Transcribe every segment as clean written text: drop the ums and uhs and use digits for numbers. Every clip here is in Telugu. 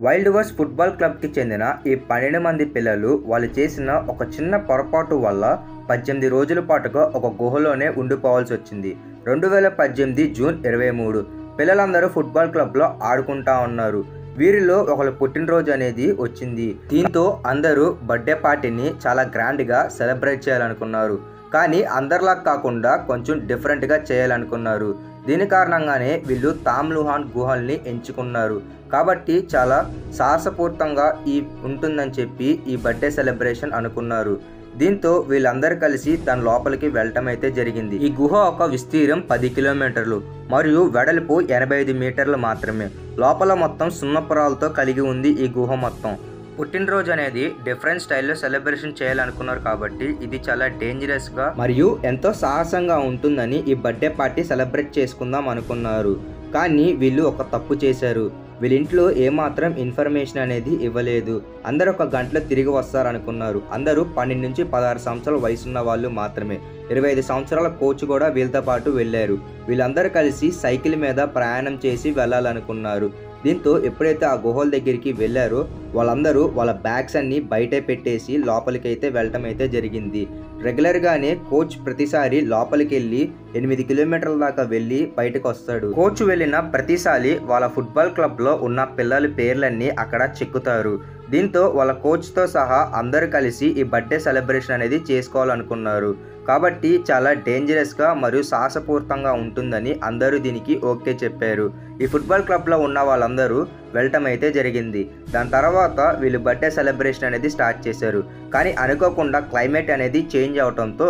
వైల్డ్ వర్స్ ఫుట్బాల్ క్లబ్కి చెందిన ఈ 12 మంది పిల్లలు వాళ్ళు చేసిన ఒక చిన్న పొరపాటు వల్ల 18 రోజుల పాటుగా ఒక గుహలోనే ఉండిపోవాల్సి వచ్చింది. 2018 జూన్ 23 పిల్లలందరూ ఫుట్బాల్ క్లబ్లో ఆడుకుంటా ఉన్నారు. వీరిలో ఒకళ్ళ పుట్టినరోజు అనేది వచ్చింది. దీంతో అందరూ బర్త్డే పార్టీని చాలా గ్రాండ్గా సెలబ్రేట్ చేయాలనుకున్నారు. కానీ అందరిలా కాకుండా కొంచెం డిఫరెంట్గా చేయాలనుకున్నారు. దీని కారణంగానే వీళ్ళు తామ్ లుహాన్ గుహల్ని ఎంచుకున్నారు. కాబట్టి చాలా సాహసపూర్తంగా ఉంటుందని చెప్పి ఈ బర్త్డే సెలబ్రేషన్ అనుకున్నారు. దీంతో వీళ్ళందరూ కలిసి దాని లోపలికి వెళ్ళటం అయితే జరిగింది. ఈ గుహ ఒక విస్తీర్ణం 10 కిలోమీటర్లు మరియు వెడల్పు 85 మీటర్లు మాత్రమే. లోపల మొత్తం సున్నపురాలతో కలిగి ఉంది ఈ గుహ మొత్తం. పుట్టినరోజు అనేది డిఫరెంట్ స్టైల్లో సెలబ్రేషన్ చేయాలనుకున్నారు కాబట్టి ఇది చాలా డేంజరస్గా మరియు ఎంతో సాహసంగా ఉంటుందని ఈ బర్త్డే పార్టీ సెలబ్రేట్ చేసుకుందాం అనుకున్నారు. కానీ వీళ్ళు ఒక తప్పు చేశారు. వీళ్ళ ఇంట్లో ఏమాత్రం ఇన్ఫర్మేషన్ అనేది ఇవ్వలేదు. అందరూ ఒక గంటలో తిరిగి వస్తారనుకున్నారు. అందరూ 12 నుంచి 16 సంవత్సరాల వయసున్న వాళ్ళు మాత్రమే. 25 సంవత్సరాల కోచ్ కూడా వీళ్ళతో పాటు వెళ్ళారు. వీళ్ళందరూ కలిసి సైకిల్ మీద ప్రయాణం చేసి వెళ్ళాలనుకున్నారు. దీంతో ఎప్పుడైతే ఆ గుహల దగ్గరికి వెళ్ళారో వాళ్ళందరూ వాళ్ళ బ్యాగ్స్ అన్ని బయటే పెట్టేసి లోపలికి అయితే వెళ్ళటం అయితే జరిగింది. రెగ్యులర్గానే కోచ్ ప్రతిసారి లోపలికి వెళ్ళి 8 కిలోమీటర్ల దాకా వెళ్ళి బయటకు వస్తాడు. కోచ్ వెళ్ళిన ప్రతిసారి వాళ్ళ ఫుట్బాల్ క్లబ్లో ఉన్న పిల్లల పేర్లన్నీ అక్కడ చెక్కుతారు. దీంతో వాళ్ళ కోచ్తో సహా అందరూ కలిసి ఈ బర్త్డే సెలబ్రేషన్ అనేది చేసుకోవాలనుకున్నారు. కాబట్టి చాలా డేంజరస్గా మరియు సాహసపూర్తంగా ఉంటుందని అందరూ దీనికి ఓకే చెప్పారు. ఈ ఫుట్బాల్ క్లబ్లో ఉన్న వాళ్ళందరూ వెళ్ళటం అయితే జరిగింది. దాని తర్వాత వీళ్ళు బర్త్డే సెలబ్రేషన్ అనేది స్టార్ట్ చేశారు. కానీ అనుకోకుండా క్లైమేట్ అనేది చేంజ్ అవడంతో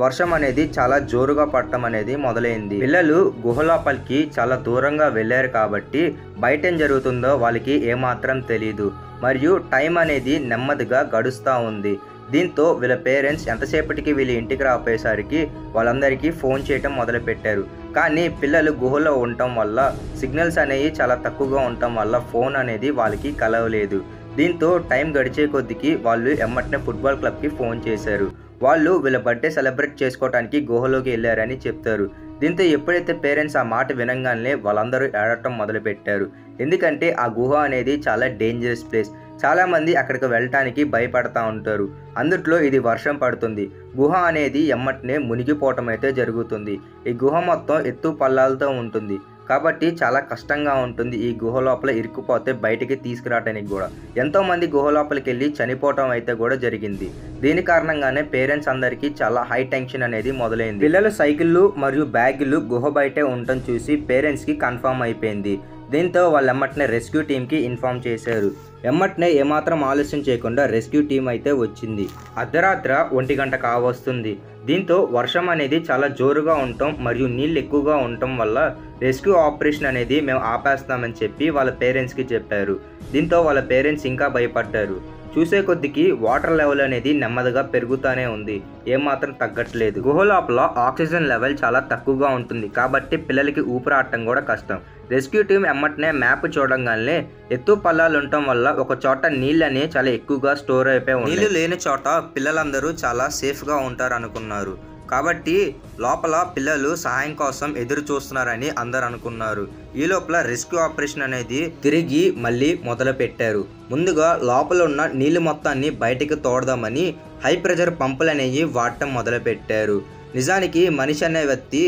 వర్షం అనేది చాలా జోరుగా పడటం అనేది మొదలైంది. పిల్లలు గుహ లోపలికి చాలా దూరంగా వెళ్ళారు కాబట్టి బయట ఏం జరుగుతుందో వాళ్ళకి ఏమాత్రం తెలియదు. మరియు టైం అనేది నెమ్మదిగా గడుస్తూ ఉంది. దీంతో వీళ్ళ పేరెంట్స్ ఎంతసేపటికి వీళ్ళ ఇంటికి రాపోయేసరికి వాళ్ళందరికీ ఫోన్ చేయటం మొదలుపెట్టారు. కానీ పిల్లలు గుహలో ఉండటం వల్ల సిగ్నల్స్ అనేవి చాలా తక్కువగా ఉండటం వల్ల ఫోన్ అనేది వాళ్ళకి కలవలేదు. దీంతో టైం గడిచే కొద్దికి వాళ్ళు ఎమ్మటనే ఫుట్బాల్ క్లబ్కి ఫోన్ చేశారు. వాళ్ళు వీళ్ళ బర్త్డే సెలబ్రేట్ చేసుకోవడానికి గుహలోకి వెళ్ళారని చెప్తారు. దీంతో ఎప్పుడైతే పేరెంట్స్ ఆ మాట వినంగానే వాళ్ళందరూ ఏడటం మొదలుపెట్టారు. ఎందుకంటే ఆ గుహ అనేది చాలా డేంజరస్ ప్లేస్. చాలామంది అక్కడికి వెళ్ళటానికి భయపడతా ఉంటారు. అందుట్లో ఇది వర్షం పడుతుంది. గుహ అనేది ఎమ్మటనే మునిగిపోవటం అయితే జరుగుతుంది. ఈ గుహ మొత్తం ఎత్తు పల్లాలతో ఉంటుంది కాబట్టి చాలా కష్టంగా ఉంటుంది. ఈ గుహ లోపల ఇరుక్కుపోతే బయటికి తీసుకురావడానికి కూడా ఎంతోమంది గుహ లోపలికి వెళ్ళి చనిపోవటం అయితే కూడా జరిగింది. దీని కారణంగానే పేరెంట్స్ అందరికీ చాలా హై టెన్షన్ అనేది మొదలైంది. పిల్లలు సైకిళ్ళు మరియు బ్యాగులు గుహ బయటే ఉండటం చూసి పేరెంట్స్కి కన్ఫర్మ్ అయిపోయింది. దీంతో వాళ్ళు ఎమ్మటనే రెస్క్యూ టీంకి ఇన్ఫార్మ్ చేశారు. ఎమ్మటనే ఏమాత్రం ఆలస్యం చేయకుండా రెస్క్యూ టీం అయితే వచ్చింది. అర్ధరాత్రి 1 గంట కావస్తుంది. దీంతో వర్షం అనేది చాలా జోరుగా ఉండటం మరియు నీళ్ళు ఎక్కువగా ఉండటం వల్ల రెస్క్యూ ఆపరేషన్ అనేది మేము ఆపేస్తామని చెప్పి వాళ్ళ పేరెంట్స్కి చెప్పారు. దీంతో వాళ్ళ పేరెంట్స్ ఇంకా భయపడ్డారు. చూసే కొద్దికి వాటర్ లెవెల్ అనేది నెమ్మదిగా పెరుగుతూనే ఉంది. ఏమాత్రం తగ్గట్లేదు. గుహ లోపల ఆక్సిజన్ లెవెల్ చాలా తక్కువగా ఉంటుంది కాబట్టి పిల్లలకి ఊపిరాడటం కూడా కష్టం. రెస్క్యూ టీం ఎమ్మటనే మ్యాప్ చూడంగానే ఎత్తు పల్లాలు ఉండటం వల్ల ఒక చోట నీళ్ళని చాలా ఎక్కువగా స్టోర్ అయిపోయి ఉన్నాయి. నీళ్ళు లేని చోట పిల్లలందరూ చాలా సేఫ్గా ఉంటారు అనుకున్నారు. కాబట్టి లోపల పిల్లలు సహాయం కోసం ఎదురు చూస్తున్నారని అందరు అనుకున్నారు. ఈ లోపల రెస్క్యూ ఆపరేషన్ అనేది తిరిగి మళ్ళీ మొదలు పెట్టారు. ముందుగా లోపల ఉన్న నీళ్ళు మొత్తాన్ని బయటికి తోడదామని హై ప్రెషర్ పంపులు అనేవి వాడటం మొదలు పెట్టారు. నిజానికి మనిషి అనే వ్యక్తి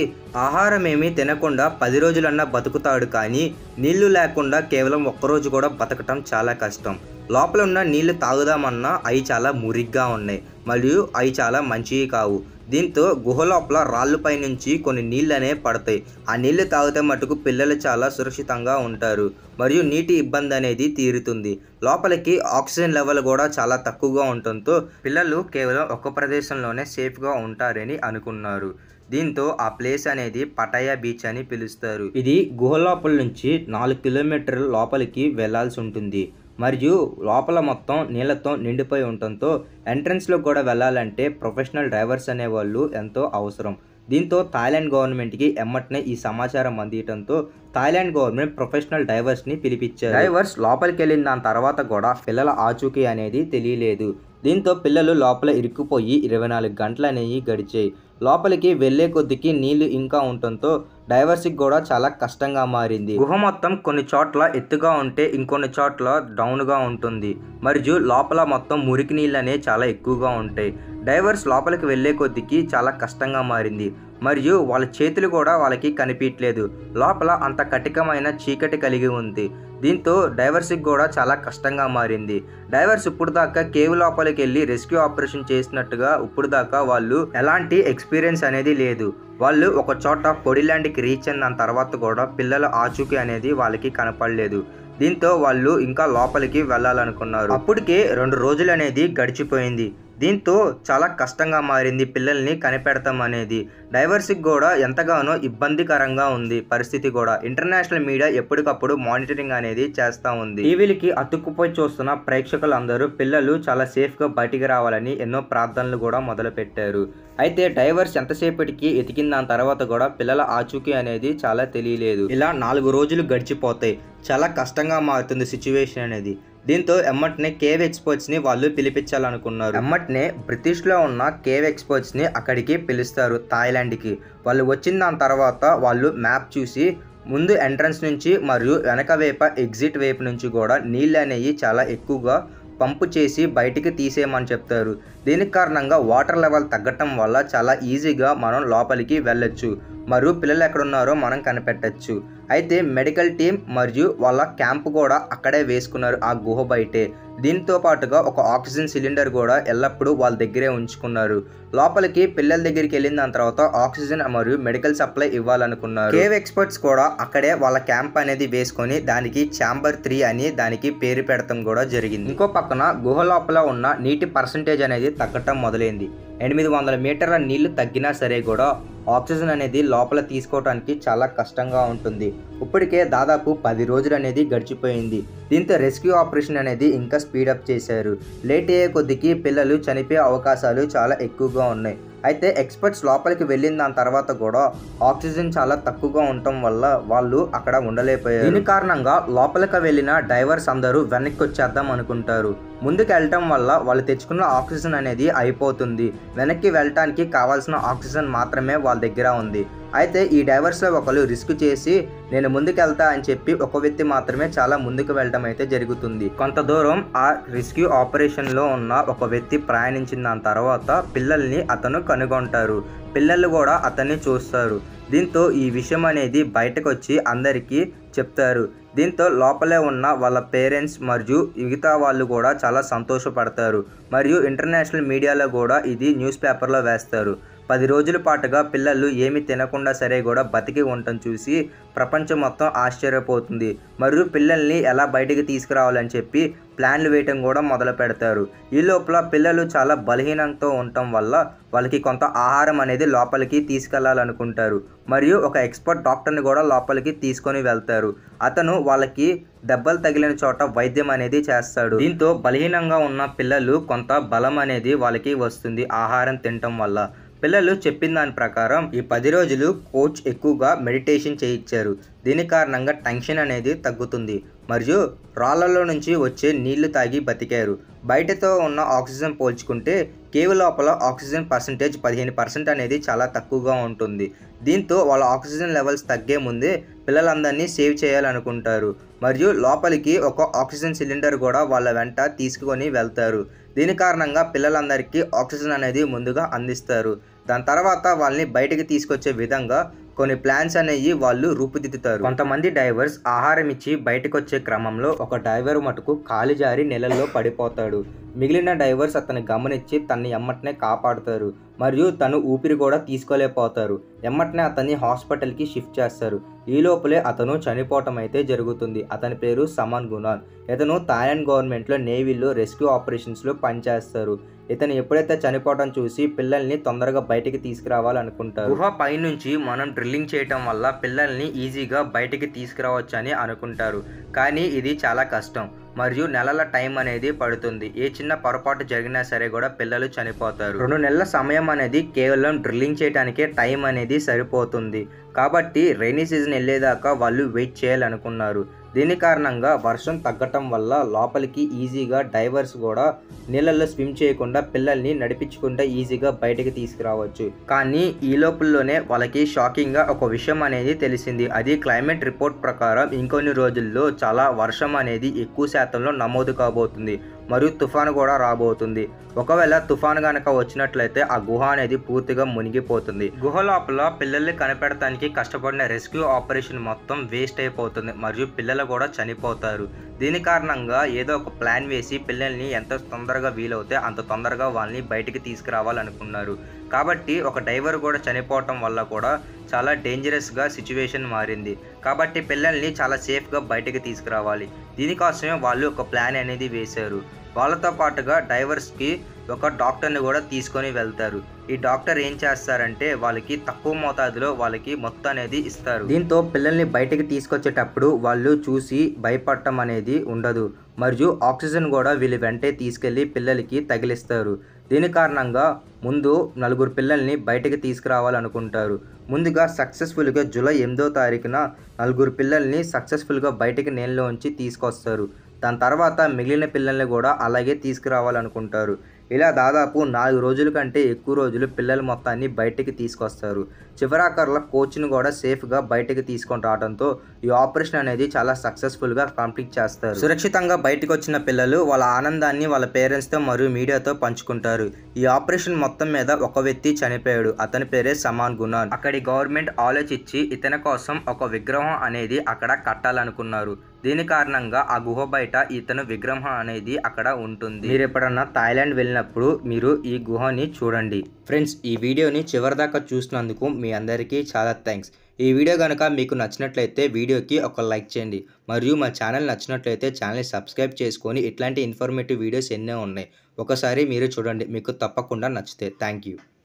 ఆహారం ఏమీ తినకుండా 10 రోజులన్నా బతుకుతాడు. కానీ నీళ్లు లేకుండా కేవలం ఒక్కరోజు కూడా బతకటం చాలా కష్టం. లోపల ఉన్న నీళ్లు తాగుదామన్నా అవి చాలా మురిగ్గా ఉన్నాయి మరియు అవి చాలా మంచివి కావు. దీంతో గుహ లోపల రాళ్ళపై నుంచి కొన్ని నీళ్ళనే పడతాయి. ఆ నీళ్లు తాగితే మటుకు పిల్లలు చాలా సురక్షితంగా ఉంటారు మరియు నీటి ఇబ్బంది అనేది తీరుతుంది. లోపలికి ఆక్సిజన్ లెవెల్ కూడా చాలా తక్కువగా ఉండటంతో పిల్లలు కేవలం ఒక ప్రదేశంలోనే సేఫ్గా ఉంటారని అనుకున్నారు. దీంతో ఆ ప్లేస్ అనేది పటాయా బీచ్ అని పిలుస్తారు. ఇది గుహ లోపల నుంచి 4 కిలోమీటర్ల లోపలికి వెళ్లాల్సి ఉంటుంది మరియు లోపల మొత్తం నీళ్లతో నిండిపోయి ఉండటంతో ఎంట్రన్స్లో కూడా వెళ్ళాలంటే ప్రొఫెషనల్ డ్రైవర్స్ అనేవాళ్ళు ఎంతో అవసరం. దీంతో థాయిలాండ్ గవర్నమెంట్కి ఎమ్మటనే ఈ సమాచారం అందించడంతో థాయిలాండ్ గవర్నమెంట్ ప్రొఫెషనల్ డ్రైవర్స్ని పిలిపించారు. డ్రైవర్స్ లోపలికి వెళ్ళిన దాని తర్వాత కూడా పిల్లల ఆచూకీ అనేది తెలియలేదు. దీంతో పిల్లలు లోపల ఇరుక్కుపోయి 24 గంటలు అనేవి గడిచాయి. లోపలికి వెళ్లే కొద్దికి నీళ్లు ఇంకా ఉండటంతో డైవర్స్కి కూడా చాలా కష్టంగా మారింది. గుహ మొత్తం కొన్ని చోట్ల ఎత్తుగా ఉంటే ఇంకొన్ని చోట్ల డౌన్గా ఉంటుంది. మరియు లోపల మొత్తం మురికి నీళ్ళనే చాలా ఎక్కువగా ఉంటాయి. డైవర్స్ లోపలికి వెళ్లే కొద్దికి చాలా కష్టంగా మారింది. మరియు వాళ్ళ చేతులు కూడా వాళ్ళకి కనిపించలేదు. లోపల అంత కఠినమైన చీకటి కలిగి ఉంది. దీంతో డైవర్స్కి కూడా చాలా కష్టంగా మారింది. డైవర్స్ ఇప్పుడు దాకా కేవ్ లోపలికి వెళ్ళి రెస్క్యూ ఆపరేషన్ చేసినట్టుగా ఇప్పుడు దాకా వాళ్ళు ఎలాంటి ఎక్స్పీరియన్స్ అనేది లేదు. వాళ్ళు ఒక చోట పొడిలాండ్కి రీచ్ అయిన తర్వాత కూడా పిల్లల ఆచూకీ అనేది వాళ్ళకి కనపడలేదు. దీంతో వాళ్ళు ఇంకా లోపలికి వెళ్ళాలనుకున్నారు. అప్పటికే 2 రోజులు అనేది గడిచిపోయింది. దీంతో చాలా కష్టంగా మారింది పిల్లల్ని కనిపెడతాం అనేది. డైవర్స్కి కూడా ఎంతగానో ఇబ్బందికరంగా ఉంది పరిస్థితి కూడా. ఇంటర్నేషనల్ మీడియా ఎప్పటికప్పుడు మానిటరింగ్ అనేది చేస్తూ ఉంది. టీవీలకి అతుక్కుపోయి చూస్తున్న ప్రేక్షకులందరూ పిల్లలు చాలా సేఫ్గా బయటికి రావాలని ఎన్నో ప్రార్థనలు కూడా మొదలుపెట్టారు. అయితే డైవర్స్ ఎంతసేపటికి ఎతికిన దాని తర్వాత కూడా పిల్లల ఆచూకీ అనేది చాలా తెలియలేదు. ఇలా 4 రోజులు గడిచిపోతాయి. చాలా కష్టంగా మారుతుంది సిచ్యువేషన్ అనేది. దీంతో ఎమ్మటనే కేవ్ ఎక్స్పర్ట్స్ని వాళ్ళు పిలిపించాలనుకున్నారు. ఎమ్మటనే బ్రిటిష్లో ఉన్న కేవ్ ఎక్స్పర్ట్స్ని అక్కడికి పిలుస్తారు థాయిలాండ్కి. వాళ్ళు వచ్చిన దాని తర్వాత వాళ్ళు మ్యాప్ చూసి ముందు ఎంట్రన్స్ నుంచి మరియు వెనక వైపు ఎగ్జిట్ వైపు నుంచి కూడా నీళ్ళు అనేవి చాలా ఎక్కువగా పంపు చేసి బయటికి తీసేయమని చెప్తారు. దీనికి కారణంగా వాటర్ లెవెల్ తగ్గటం వల్ల చాలా ఈజీగా మనం లోపలికి వెళ్ళొచ్చు మరియు పిల్లలు ఎక్కడున్నారో మనం కనిపెట్టచ్చు. అయితే మెడికల్ టీం మరియు వాళ్ళ క్యాంప్ కూడా అక్కడే వేసుకున్నారు ఆ గుహ బయటే. దీంతో పాటుగా ఒక ఆక్సిజన్ సిలిండర్ కూడా ఎల్లప్పుడూ వాళ్ళ దగ్గరే ఉంచుకున్నారు. లోపలికి పిల్లల దగ్గరికి వెళ్ళిన దాని తర్వాత ఆక్సిజన్ మరియు మెడికల్ సప్లై ఇవ్వాలనుకున్నారు. కేవ్ ఎక్స్పర్ట్స్ కూడా అక్కడే వాళ్ళ క్యాంప్ అనేది వేసుకొని దానికి ఛాంబర్ 3 అని దానికి పేరు పెడతాం కూడా జరిగింది. ఇంకో పక్కన గుహ లోపల ఉన్న నీటి పర్సంటేజ్ అనేది తగ్గటం మొదలైంది. 800 మీటర్ల నీళ్లు తగ్గినా సరే కూడా ఆక్సిజన్ అనేది లోపల తీసుకోవడానికి చాలా కష్టంగా ఉంటుంది. ఇప్పటికే దాదాపు 10 రోజులు అనేది గడిచిపోయింది. దీంతో రెస్క్యూ ఆపరేషన్ అనేది ఇంకా స్పీడప్ చేశారు. లేట్ అయ్యే కొద్దికి పిల్లలు చనిపోయే అవకాశాలు చాలా ఎక్కువగా ఉన్నాయి. అయితే ఎక్స్పర్ట్స్ లోపలికి వెళ్ళిన దాని తర్వాత కూడా ఆక్సిజన్ చాలా తక్కువగా ఉండటం వల్ల వాళ్ళు అక్కడ ఉండలేకపోయారు. దీని కారణంగా లోపలికి వెళ్ళిన డైవర్స్ అందరూ వెనక్కి వచ్చేద్దాం అనుకుంటారు. ముందుకు వెళ్ళటం వల్ల వాళ్ళు తెచ్చుకున్న ఆక్సిజన్ అనేది అయిపోతుంది. వెనక్కి వెళ్ళటానికి కావాల్సిన ఆక్సిజన్ మాత్రమే వాళ్ళ దగ్గర ఉంది. అయితే ఈ డైవర్స్లో ఒకరు రిస్క్ చేసి నేను ముందుకు వెళ్తా అని చెప్పి ఒక వ్యక్తి మాత్రమే చాలా ముందుకు వెళ్ళడం అయితే జరుగుతుంది. కొంత దూరం ఆ రెస్క్యూ ఆపరేషన్లో ఉన్న ఒక వ్యక్తి ప్రయాణించిన దాని తర్వాత పిల్లల్ని అతను కనుగొంటారు. పిల్లలు కూడా అతన్ని చూస్తారు. దీంతో ఈ విషయం అనేది బయటకు వచ్చి అందరికీ చెప్తారు. దీంతో లోపలే ఉన్న వాళ్ళ పేరెంట్స్ మరియు మిగతా వాళ్ళు కూడా చాలా సంతోషపడతారు. మరియు ఇంటర్నేషనల్ మీడియాలో కూడా ఇది న్యూస్ పేపర్లో వేస్తారు. 10 రోజుల పాటుగా పిల్లలు ఏమి తినకుండా సరే కూడా బతికి ఉండటం చూసి ప్రపంచం మొత్తం ఆశ్చర్యపోతుంది. మరియు పిల్లల్ని ఎలా బయటికి తీసుకురావాలని చెప్పి ప్లాన్లు వేయటం కూడా మొదలు పెడతారు. ఈ లోపల పిల్లలు చాలా బలహీనంతో ఉండటం వల్ల వాళ్ళకి కొంత ఆహారం అనేది లోపలికి తీసుకెళ్లాలనుకుంటారు. మరియు ఒక ఎక్స్పర్ట్ డాక్టర్ని కూడా లోపలికి తీసుకొని వెళ్తారు. అతను వాళ్ళకి దెబ్బలు తగిలిన చోట వైద్యం అనేది చేస్తాడు. దీంతో బలహీనంగా ఉన్న పిల్లలు కొంత బలం అనేది వాళ్ళకి వస్తుంది ఆహారం తినటం వల్ల. పిల్లలు చెప్పిన దాని ప్రకారం ఈ 10 రోజులు కోచ్ ఎక్కువగా మెడిటేషన్ చేయించారు. దీని కారణంగా టెన్షన్ అనేది తగ్గుతుంది. మరియు రాళ్లలో నుంచి వచ్చే నీళ్లు తాగి బతికారు. బయటతో ఉన్న ఆక్సిజన్ పోల్చుకుంటే కేవ్ లోపల ఆక్సిజన్ పర్సంటేజ్ 15% అనేది చాలా తక్కువగా ఉంటుంది. దీంతో వాళ్ళ ఆక్సిజన్ లెవెల్స్ తగ్గే ముందే పిల్లలందరినీ సేవ్ చేయాలనుకుంటారు. మరియు లోపలికి ఒక ఆక్సిజన్ సిలిండర్ కూడా వాళ్ళ వెంట తీసుకొని వెళ్తారు. దీని కారణంగా పిల్లలందరికీ ఆక్సిజన్ అనేది ముందుగా అందిస్తారు. దాని తర్వాత వాళ్ళని బయటికి తీసుకొచ్చే విధంగా కొన్ని ప్లాన్స్ అనేవి వాళ్ళు రూపుదిద్దుతారు. కొంతమంది డైవర్స్ ఆహారం ఇచ్చి బయటకు వచ్చే క్రమంలో ఒక డైవర్ మటుకు కాలి జారి నెలల్లో పడిపోతాడు. మిగిలిన డైవర్స్ అతన్ని గమనించి తన్ని ఎమ్మటనే కాపాడుతారు. మరియు తను ఊపిరి కూడా తీసుకోలేకపోతారు. ఎమ్మటనే అతన్ని హాస్పిటల్కి షిఫ్ట్ చేస్తారు. ఈ లోపలే అతను చనిపోవటం అయితే జరుగుతుంది. అతని పేరు సమన్ గునాన్. ఇతను థాయిలాండ్ గవర్నమెంట్లో నేవీలో రెస్క్యూ ఆపరేషన్స్లో పనిచేస్తారు. ఇతను ఎప్పుడైతే చనిపోవడం చూసి పిల్లల్ని తొందరగా బయటికి తీసుకురావాలనుకుంటారు. గుహ పైనుంచి మనం డ్రిల్లింగ్ చేయటం వల్ల పిల్లల్ని ఈజీగా బయటికి తీసుకురావచ్చు అని అనుకుంటారు. కానీ ఇది చాలా కష్టం మరియు నెలల టైం అనేది పడుతుంది. ఏ చిన్న పొరపాటు జరిగినా సరే కూడా పిల్లలు చనిపోతారు. 2 నెలల సమయం అనేది కేవలం డ్రిల్లింగ్ చేయడానికే టైం అనేది సరిపోతుంది. కాబట్టి రైనీ సీజన్ వెళ్ళేదాకా వాళ్ళు వెయిట్ చేయాలనుకున్నారు. దీని కారణంగా వర్షం తగ్గటం వల్ల లోపలికి ఈజీగా డైవర్స్ కూడా నీళ్ళల్లో స్విమ్ చేయకుండా పిల్లల్ని నడిపించుకుంటే ఈజీగా బయటకి తీసుకురావచ్చు. కానీ ఈ లోపుల్లోనే వాళ్ళకి షాకింగ్గా ఒక విషయం అనేది తెలిసింది. అది క్లైమేట్ రిపోర్ట్ ప్రకారం ఇంకొన్ని రోజుల్లో చాలా వర్షం అనేది ఎక్కువ శాతంలో నమోదు కాబోతుంది మరియు తుఫాను కూడా రాబోతుంది. ఒకవేళ తుఫాను కనుక వచ్చినట్లయితే ఆ గుహ అనేది పూర్తిగా మునిగిపోతుంది. గుహ లోపల పిల్లల్ని కనిపెడటానికి కష్టపడిన రెస్క్యూ ఆపరేషన్ మొత్తం వేస్ట్ అయిపోతుంది మరియు పిల్లలు కూడా చనిపోతారు. దీని కారణంగా ఏదో ఒక ప్లాన్ వేసి పిల్లల్ని ఎంత తొందరగా వీలవుతే అంత తొందరగా వాళ్ళని బయటికి తీసుకురావాలనుకున్నారు. కాబట్టి ఒక డైవర్ కూడా చనిపోవటం వల్ల కూడా చాలా డేంజరస్గా సిచ్యువేషన్ మారింది. కాబట్టి పిల్లల్ని చాలా సేఫ్గా బయటికి తీసుకురావాలి. దీనికోసమే వాళ్ళు ఒక ప్లాన్ అనేది వేశారు. వాళ్ళతో పాటుగా డైవర్స్కి ఒక డాక్టర్ని కూడా తీసుకొని వెళ్తారు. ఈ డాక్టర్ ఏం చేస్తారంటే వాళ్ళకి తక్కువ మోతాదులో వాళ్ళకి మొత్తం అనేది ఇస్తారు. దీంతో పిల్లల్ని బయటికి తీసుకొచ్చేటప్పుడు వాళ్ళు చూసి భయపడటం అనేది ఉండదు మరియు ఆక్సిజన్ కూడా వీళ్ళు వెంటే తీసుకెళ్లి పిల్లలకి తగిలిస్తారు. దీని కారణంగా ముందు 4 పిల్లల్ని బయటికి తీసుకురావాలనుకుంటారు. ముందుగా సక్సెస్ఫుల్గా జూలై 8వ తారీఖున 4 పిల్లల్ని సక్సెస్ఫుల్గా బయటికి నీళ్ళలోంచి తీసుకొస్తారు. దాని తర్వాత మిగిలిన పిల్లల్ని కూడా అలాగే తీసుకురావాలనుకుంటారు. ఇలా దాదాపు 4 రోజుల కంటే ఎక్కువ రోజులు పిల్లల మొత్తాన్ని బయటికి తీసుకొస్తారు. చివరాఖరులో కోచ్ని కూడా సేఫ్గా బయటికి తీసుకొని రావడంతో ఈ ఆపరేషన్ అనేది చాలా సక్సెస్ఫుల్గా కంప్లీట్ చేస్తారు. సురక్షితంగా బయటకు వచ్చిన పిల్లలు వాళ్ళ ఆనందాన్ని వాళ్ళ పేరెంట్స్తో మరియు మీడియాతో పంచుకుంటారు. ఈ ఆపరేషన్ మొత్తం మీద ఒక వ్యక్తి చనిపోయాడు. అతని పేరే సమాన్ గునాన్. అక్కడి గవర్నమెంట్ ఆలోచించి ఇతని కోసం ఒక విగ్రహం అనేది అక్కడ కట్టాలనుకున్నారు. దీని కారణంగా ఆ గుహ బయట ఇతను విగ్రహం అనేది అక్కడ ఉంటుంది. మీరు ఎప్పుడన్నా థాయిలాండ్ వెళ్ళినప్పుడు మీరు ఈ గుహని చూడండి. ఫ్రెండ్స్, ఈ వీడియోని చివరిదాకా చూసినందుకు మీ అందరికీ చాలా థ్యాంక్స్. ఈ వీడియో కనుక మీకు నచ్చినట్లయితే వీడియోకి ఒక లైక్ చేయండి మరియు మా ఛానల్ నచ్చినట్లయితే ఛానల్ని సబ్స్క్రైబ్ చేసుకొని ఇట్లాంటి ఇన్ఫర్మేటివ్ వీడియోస్ ఎన్నో ఉన్నాయి. ఒకసారి మీరు చూడండి, మీకు తప్పకుండా నచ్చితే. Thank you.